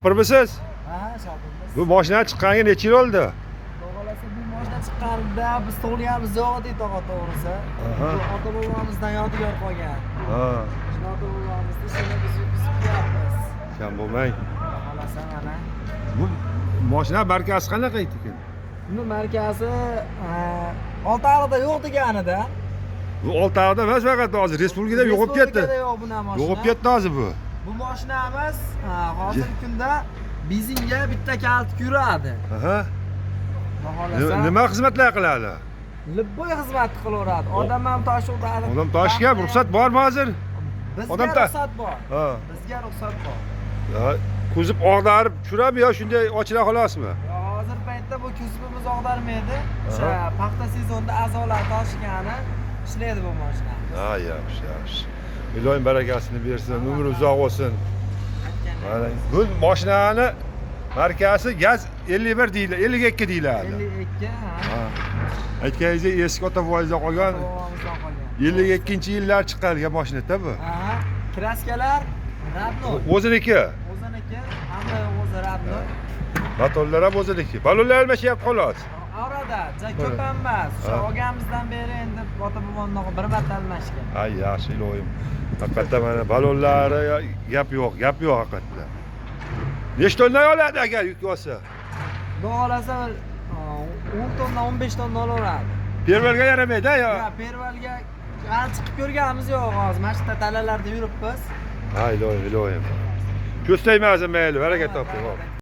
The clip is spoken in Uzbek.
Şoförmisiz? Ha, şoförmiz. Bu mashina chiqqaniga necha yil oldi? To'g'rilasa bu mashina chiqqanida biz tug'ilganimiz yo'q edi tog'a to'g'risi. Aha. Ota bobomizdan yodgor qolgan. Ha, Shuni ota bobomizni ishini biz qilyapmiz. kam bo'lmang. To'g'rilasa mana. Bu mashina markasi qanaqa ekan? Buni markazi Oltiariqda yo'q deganida. Bu Oltiariqda emas, faqat hozir respublikada yo'qib ketdi. Respublikada yo'q buni mashina. Yo'qib ketdi hozir bu. Bu mashinamiz hozirgi kunda benzinga bitta kalitga yuradi. Aha. Xohlasa Nima xizmatlar qiladi? Libboy xizmat qilaveradi. Odam ham tosh o'tadi. Odam tashiga ruxsat bormi hozir? Bizga odam ruxsat bor. Ha. Bizga ruxsat bor. Ya, kuzib og'darib tushirami yo shunday ochila xolasmi? Hozir paytda bu kuzibimiz og'darmaydi. O'sha paxta sezonida azolar toshgani ishlaydi bu mashina. Ha, yaxshi, yaxshi. Iloyim barakasini bersin, umri uzoq bo'lsin. Mana bu mashinani markasi gaz 51 deyiladi, 52 deyiladi. 52 ha. Aytganingizdek eski ota boyizda qolgan Bobomizdan qolgan. 52-yillar chiqarilgan mashina-da bu. Aha. Kraskalar Radno. O'ziniki. O'ziniki, hamma o'zi Radno. Motorlar ham o'ziniki. Balonlar almashyapti xolos. Orada ko'p ham emas. O'sha olganimizdan beri endi ota bobomdan bir marta almashgan. Ay, yaxshi iloyim. Haqiqatda mana balonlari gap yo'q haqiqatda. Nechta tonna oladi agar yuk olsa? Bu olasa 10 tonna, 15 tonna olaveradi. Pervalga yaramaydi-ya. Ya pervalga chiqib ko'rganimiz yo'q hozir. Mana shu talalarda yuribmiz. Ay, iloyim. Ko'z tegmasin mayli, barakat toping.